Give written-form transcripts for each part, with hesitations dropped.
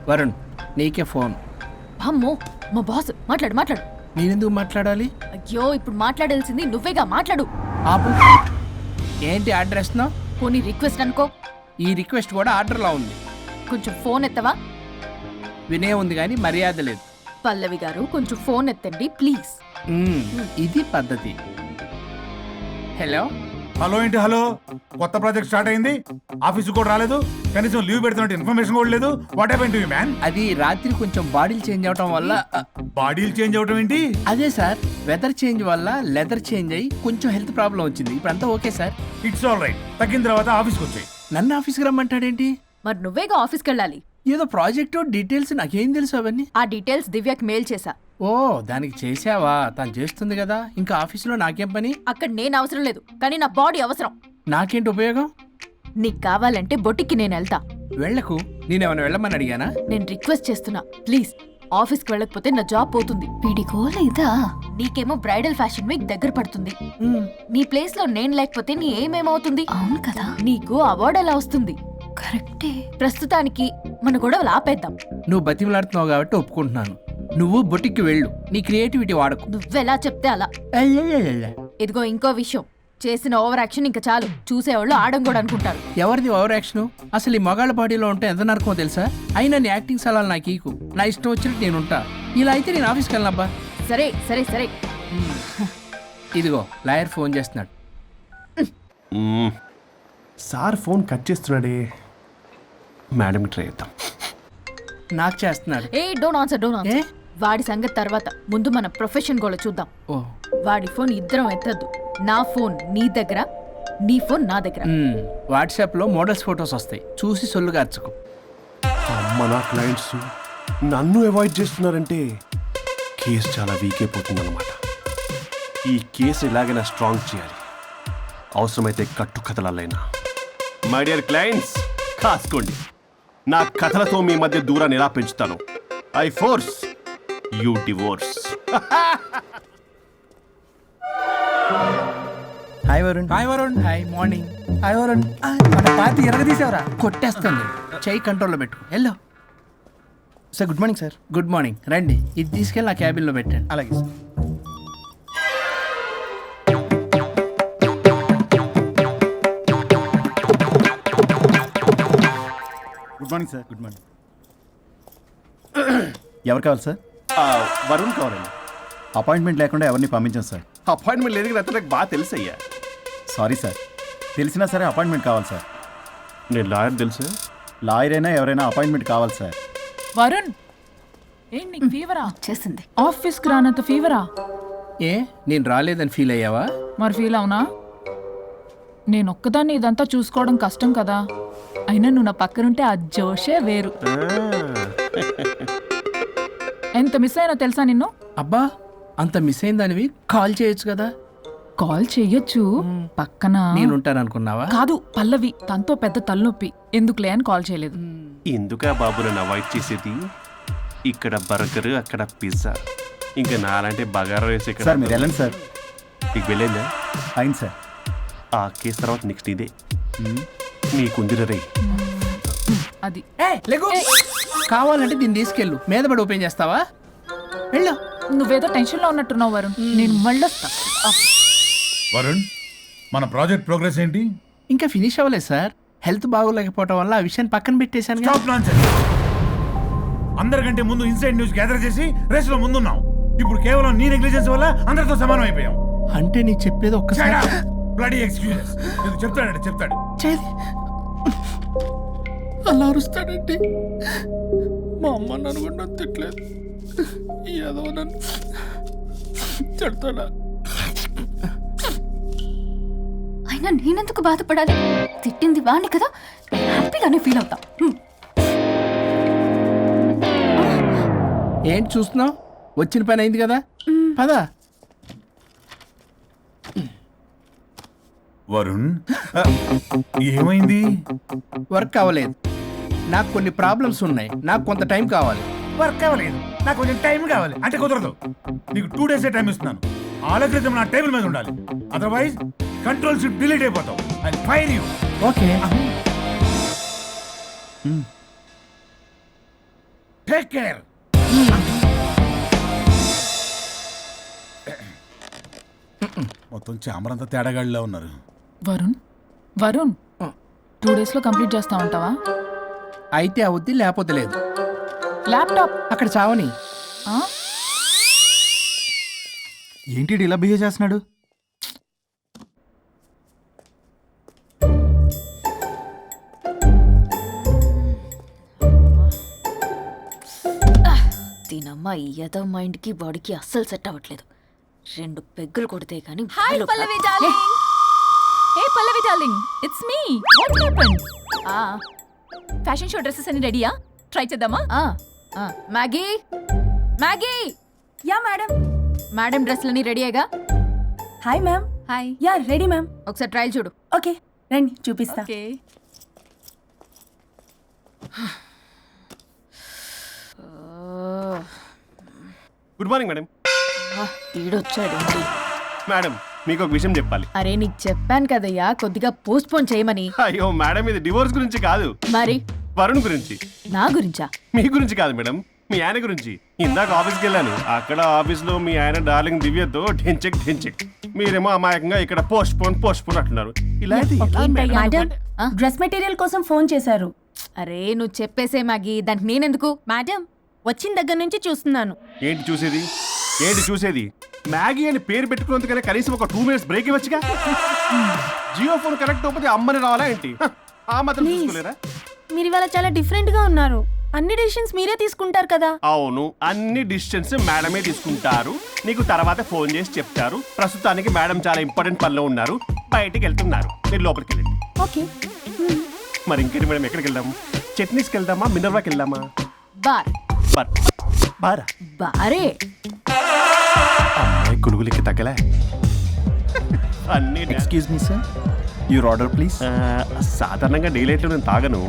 వరుణ్, నీకే ఫోన్. అమ్మో, మా బాస్. మాట్లాడు మాట్లాడు. నేనెందుకు మాట్లాడాలి? అయ్యో, ఇప్పుడు మాట్లాడాల్సింది నువ్వేగా, మాట్లాడు. ఆపు. ఏంటి ఆర్డర్ ఇస్తున్నావు? పోనీ రిక్వెస్ట్ అనుకో. ఈ రిక్వెస్ట్ కూడా ఆర్డర్లో ఉంది. కొంచెం ఫోన్ ఎత్తవా? వినే ఉంది కానీ మర్యాద లేదు. పల్లవి గారు, కొంచెం ఫోన్ ఎత్తండి ప్లీజ్. ఇది పద్ధతి. హలో. హలో ఏంటి హలో? కొత్త ప్రాజెక్ట్ స్టార్ట్ అయింది, ఆఫీస్ కూడా రాలేదు, కనీసం లీవ్ పెడుతున్నట్టు ఇన్ఫర్మేషన్ కూడా లేదు. What happened to you man? అది రాత్రి కొంచెం బాడీలు చేంజ్ అవటం వల్ల. బాడీలు చేంజ్ అవటం ఏంటి? అదే సార్, వెదర్ చేంజ్ వల్ల లెదర్ చేంజ్ అయ్యి కొంచెం హెల్త్ ప్రాబ్లం వచ్చింది. ఇప్పుడు అంతా okay sir. It's all right. తగ్గిన తర్వాత ఆఫీస్కి వచ్చాయి. నన్ను ఆఫీస్కి రమ్మంటాడేంటి? మరి నువ్వేగా ఆఫీస్కి వెళ్ళాలి. ఏదో ప్రాజెక్టు డీటెయిల్స్ నాకేం తెలుసు అవన్నీ. ఆ డీటెయిల్స్ దివ్యకి మెయిల్ చేశా. ఓ, దానికి చేసావా? తను చేస్తుంది కదా, ఇంకా ఆఫీసులో నాకేం పని? అక్కడ నేను అవసరం లేదు, కానీ నా బాడీ అవసరం. నాకేంటి ఉపయోగం? నీకు కావాలంటే బొటిక్కి నేను వెళ్తా. వెళ్లకు. నేనేమైనా వెళ్ళమని అడిగానా? నేను రిక్వెస్ట్ చేస్తున్నా ప్లీజ్. ఆఫీస్కి వెళ్ళకపోతే నా జాబ్ పోతుంది. వీడికో లేదా? నీకేమో బ్రైడల్ ఫ్యాషన్ వీక్ దగ్గర పడుతుంది. నీ ప్లేస్ లో నేను లేకపోతే నీ ఏమేమవుతుంది? అవును కదా. నీకు అవార్డు ఎలా వస్తుంది? కరెక్టే. ప్రస్తుతానికి మన గొడవలు ఆపేద్దాం. నువ్వు బతిమలాడుతున్నావు కాబట్టి ఒప్పుకుంటున్నాను. నువ్వు బొటిక్కి వెళ్ళు, నీ క్రియేటివిటీ వాడకు. నువ్వెలా చెప్తే అలా. ఇదిగో ఇంకో విషయం, చేసిన ఓవర్ యాక్షన్ ఇంకా చాలు. చూసేవాళ్ళు ఆడం కూడా అనుకుంటారు. ఎవరిది ఓవర్ యాక్షన్? అసలు ఈ మగాళ్ళ బాడీలో ఉంటే ఎంత నరకమో తెలుసా? అయినా నీ యాక్టింగ్ సలాలు నాకు ఈకు. నా ఇష్టం వచ్చినట్టు నేను ఉంటా. ఇలా అయితే నేను ఆఫీస్కి వెళ్ళనబ్బా. సరే సరే సరే. ఇదిగో లాయర్ ఫోన్ చేస్తున్నాడు. సార్ ఫోన్ కట్ చేస్తున్నాడే. మేడం ట్రై చేద్దాం. నాకు చేస్తున్నాడు. ఏ డోంట్ ఆన్సర్. వాడి సంగతి తర్వాత, ముందు మన ప్రొఫెషన్ కూడా చూద్దాం. ఓ, వాడి ఫోన్ ఇద్దరం ఎత్తద్దు. నా ఫోన్ నీ దగ్గర, నీ ఫోన్ నా దగ్గర. వాట్సాప్ లో మోడల్స్ ఫొటోస్ వస్తాయి, చూసి సొల్లు గార్చుకో. అమ్మ, నా క్లయింట్స్ నన్ను అవాయిడ్ చేస్తున్నారంటే కేసు చాలా వీక్ అయిపోతుందన్నమాట. ఈ కేసు ఎలాగైనా స్ట్రాంగ్ చేయాలి. అవసరమైతే కట్టు కథలైనా. మై డియర్ క్లయింట్స్, కాసుకోండి. నా కథలతో మీ మధ్య దూరాన్ని ఎలా పెంచుతాను. I force you divorce. Hi Varun. Hi Varun. Hi morning. Hi Varun. మన పార్టీ ఎరగదీసావరా? కొట్టేస్తాను. చెయ్యి కంట్రోల్లో పెట్టు. Hello sir, good morning sir. Good morning. రండి, ఇది తీసుకెళ్ళి నా క్యాబిన్లో పెట్టండి. అలాగే sir. Good morning sir. Good morning. ఎవరు కావాలి సార్? వరుణ్ కావాలండి. అపాయింట్మెంట్ లేకుండా ఎవరిని పంపించాం సార్. అపాయింట్మెంట్ లేదు కదా, నాకు బాగా తెలుసు అయ్యా. సారీ సార్, తెలిసినా సరే అపాయింట్మెంట్ కావాలి సార్. నేను లాయర్ తెలుసు. లాయర్ అయినా ఎవరైనా అపాయింట్మెంట్ కావాలి సార్. వరుణ్, ఏంటి నీకు ఫీవరా? చేసింది. ఆఫీస్కి రానంత ఫీవరా? ఏ, నేను రాలేదని ఫీల్ అయ్యావా? మరి ఫీల్ అవునా? నేను ఒక్కదాన్ని ఇదంతా చూసుకోవడం కష్టం కదా. అయినా నువ్వు నా పక్కనుంటే ఆ జోషే వేరు. ఎంత మిస్ అయినా తెలుసా నిన్ను? అబ్బా, అంత మిస్ అయిందానివి కాల్ చేయొచ్చు కదా. కాల్ చెయ్యొచ్చు, పక్కన నేనుంటాను అనుకున్నావా? కాదు, పల్లవి. తనతో పెద్ద తలనొప్పి, ఎందుకులే అని కాల్ చేయలేదు. ఎందుకా బాబు నన్ను అవాయిడ్ చేసేది? ఇక్కడ బర్గర్, అక్కడ పిజ్జా, ఇంకా నాలంటే బగారా వేసి సార్ మీరు వెళ్ళండి సార్. నీకు వెళ్ళేందా? అయింది సార్. ఆ కేసు తర్వాత నెక్స్ట్ ఇదే నీకుందిరే. అది కావాలంటే దీన్ని తీసుకెళ్ళు, మీద పడి ఓపెన్ చేస్తావా? వెళ్ళు. నువ్వేదో టెన్షన్లో ఉన్నట్టున్నావు వరుణ్. నేను మళ్ళొస్తా. వరుణ్, మన ప్రాజెక్ట్ ప్రోగ్రెస్ ఏంటి? ఇంకా ఫినిష్ అవ్వలేదు సార్. హెల్త్ బాగోలేకపోవడం వల్ల ఆ విషయాన్ని పక్కన పెట్టేశాను. Stop nonsense. అందరికంటే ముందు ఇన్సైడ్ న్యూస్ గ్యాదర్ చేసి రేస్ లో ముందున్నాం. ఇప్పుడు కేవలం నీ నెగ్లిజెన్స్ వల్ల అందరితో సమానం అయిపోయాం. అంటే నీకు చెప్పేది ఒక్కసారి. Bloody excuses. నీకు చెప్తాడు. చేది అలా అరుస్తాడండి. మా అమ్మ నన్ను కూడా తిట్టలేదు, ఏదో నన్ను చెడతాడా. అయినా నేనెందుకు బాధపడాలి? తిట్టింది వాణ్ణి కదా, హ్యాపీగానే ఫీల్ అవుతా. ఏంటి చూస్తున్నావు? వచ్చిన పని అయింది కదా, పదా. వరుణ్, ఏమైంది? వర్క్ అవ్వలేదు. నాకు కొన్ని ప్రాబ్లమ్స్ ఉన్నాయి, నాకు కొంత టైం కావాలి. వర్క్ అవ్వలేదు, నాకు కొంచెం టైం కావాలి అంటే కుదరదు. నీకు 2 days టైం ఇస్తున్నాను. ఆలోచించడం నా టేబుల్ మీద ఉండాలి. అదర్వైజ్ కంట్రోల్ షిప్ డిలీట్ అయిపోతావు. I fire you. Okay. Take care. మొత్తం చామరంతా తేడాగాడిలో ఉన్నారు. వరుణ్ వరుణ్ 2 డేస్లో కంప్లీట్ చేస్తా ఉంటావా? అయితే అవుద్ది, లేకపోతే లేదు. ల్యాప్టాప్ అక్కడ చావని. ఆ? ఏంటి ఇలా బిహేవ్ చేస్తున్నాడు? దీనమ్మ ఈ యదో మైండ్కి బాడీకి అస్సలు సెట్ అవ్వట్లేదు. 2 పెగ్గులు కొడితే కానీ hi Pallavi darling. Hey Pallavi darling, it's me. What happened? Fashion show dresses అన్ని రెడీయా? ట్రై చేద్దామా? Maggie Maggie, yeah madam. Madam డ్రెస్లన్నీ రెడీయేగా? Hi ma'am. Hi. Yeah ready ma'am. ఒకసారి ట్రయల్ చూడు. ఓకే రండి చూపిస్తా. ఓకే. Good morning madam. ఈడొచ్చాడు. మేడం మీకు ఒక విషయం చెప్పాలి. అరే నీకు చెప్పాను కదయ్యా కొద్దిగా పోస్ట్ పోన్ చేయమని. అయ్యో మేడం, ఇది డివోర్స్ గురించి కాదు, మరి వరుణ్ గురించి. నా గురించా? మీ గురించి కాదు మేడం, మీ ఆయన గురించి. ఇందాక ఆఫీస్కి వెళ్ళాను. అక్కడ ఆఫీస్లో మీ ఆయన డార్లింగ్ దివ్యతో ఢెంచెక్ ఢెంచెక్, మీరేమో అమాయకంగా ఇక్కడ పోస్ట్ పోన్ అంటున్నారు. ఇలా అయితే ఎలా మేడం? మేడం ఆ? డ్రెస్ మెటీరియల్ కోసం ఫోన్ చేశారు. అరే నువ్వు చెప్పేసే మ్యాగీ, దానికి నేనెందుకు? మేడం వచ్చిన దగ్గర నుంచి చూస్తున్నాను. ఏంటి చూసేది? మ్యాగీ అని పేరు పెట్టుకున్నందుకనే కనీసం ఒక 2 minutes బ్రేక్ ఇవ్వచ్చుగా. జియో ఫోన్ కనెక్ట్ అవ్వకపోతే అమ్మని రావాలా ఏంటి? ఆ మాత్రం Please. చూసుకోలేరా? మీరు ఇవాళ చాలా డిఫరెంట్ గా ఉన్నారు. అన్ని డెసిషన్స్ మీరే తీసుకుంటారు కదా. అవును, అన్ని డిసిషన్స్ మేడమే తీసుకుంటారు. నీకు తర్వాత ఫోన్ చేసి చెప్తారు. ప్రస్తుతానికి మేడం చాలా ఇంపార్టెంట్ పనిలో ఉన్నారు, బయటికి వెళ్తున్నారు. మీరు లోపలికి వెళ్ళండి. ఓకే మరి ఇంకేంటి మేడం, ఎక్కడికి వెళ్దాం? చట్నీస్కి వెళ్దామా, మినర్వాకి వెళ్దామా? బార్ బారా? బారే. అమ్మాయి కులుగులకి తగ్గలే. అన్ని excuse me sir, your order please. సాధారణంగా డే లైట్లో నేను తాగను.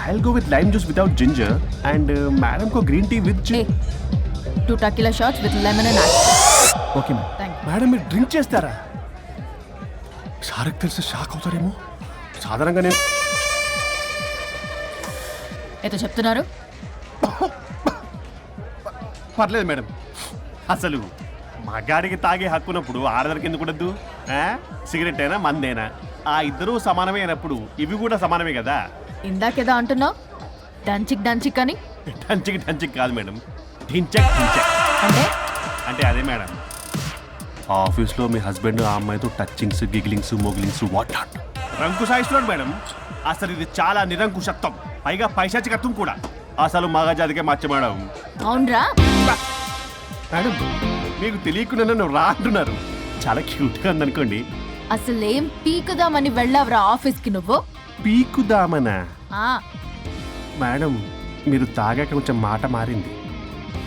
I'll go with lime juice without ginger and madam కో green tea with. 2 tequila shots with lemon and ice. Okay ma'am. Thank you. Madam మీరు డ్రింక్ చేస్తారా? సార్కి తెలిసి షాక్ అవుతారేమో. సాధారణంగా నేను ఏదో చెప్తున్నారు. పర్లేదు మేడం. అసలు మగాడికి తాగే హక్కున్నప్పుడు ఆడదానికి ఎందుకు ఉండద్దు? సిగరెట్ అయినా మందేనా ఆ ఇద్దరూ సమానమే అయినప్పుడు ఇవి కూడా సమానమే కదా. ఇందాకేదో అంటున్నావు, డంచిక్ అని. ఢంచిక్ కాదు మేడం, ఢించక్. అంటే అంటే అదే మేడం, ఆఫీస్లో మీ హస్బెండ్ ఆ అమ్మాయితో టచ్చింగ్స్, గిగ్లింగ్స్, మోగ్లింగ్స్ వాట్ నాట్ రంకు సాయిస్తున్నాడు మేడం. అసలు ఇది చాలా నిరంకుశత్వం, పైగా పైశాచికత్వం కూడా. అసలు మగజాతికే మచ్చ మేడం. అవునరా? మేడం మీకు తెలియకుండా నన్ను రా అంటున్నారు. చాలా క్యూట్గా ఉందనుకోండి. అసలేం పీకుదామని వెళ్ళావురా ఆఫీస్కి నువ్వు? పీకుదామనా? ఆ మేడం మీరు తాగాక కొంచెం మాట మారింది.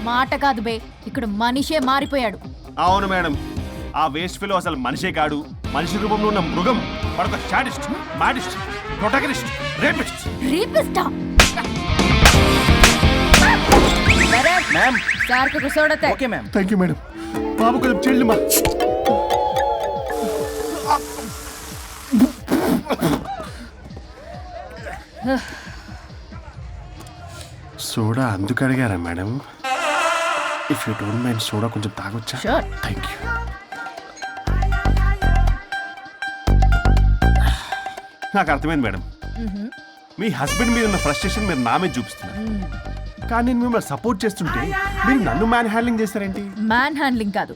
మాట కాదు బే, ఇక్కడ మనిషే మారిపోయాడు. అవును మేడం, ఆ వేస్ట్ ఫెలో అసలు మనిషే కాడు, మనిషి రూపంలో ఉన్న మృగం. మరొక షాడిస్ట్, మాడిస్ట్, ప్రొటగనిస్ట్, రేపిస్ట్. రీపిస్టా మ్యామ్. సార్ కు కూర్చోడతే. Okay ma'am. Thank you madam. బాబు కొంచెం చెల్లి మా. సోడా అందుకు అడిగారా madam? If you don't mind soda కొంచెం తాగొచ్చా? Sure. Thank you. నాకు అర్థమైంది మేడం, మీ హస్బెండ్ మీద ఉన్న ఫ్రస్ట్రేషన్ మీరు నా మీద చూపిస్తున్నారు. కానీ నేను మిమ్మల్ని సపోర్ట్ చేస్తుంటే మీరు నన్ను మ్యాన్ హ్యాండ్లింగ్ చేస్తారేంటి? మ్యాన్ హ్యాండ్లింగ్ కాదు,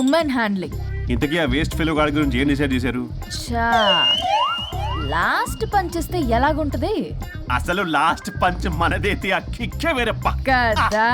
ఉమెన్ హ్యాండ్లింగ్. ఇంతకీ ఆ వేస్ట్ ఫెలో గాడి గురించి ఏం డిసైడ్ చేశారు? చా లాస్ట్ పంచ్ చేస్తే ఎలాగుంటది అసలు లాస్ట్ పంచ్ మనదైతే ఆ కిక్కే వేరే పక్క. కదా?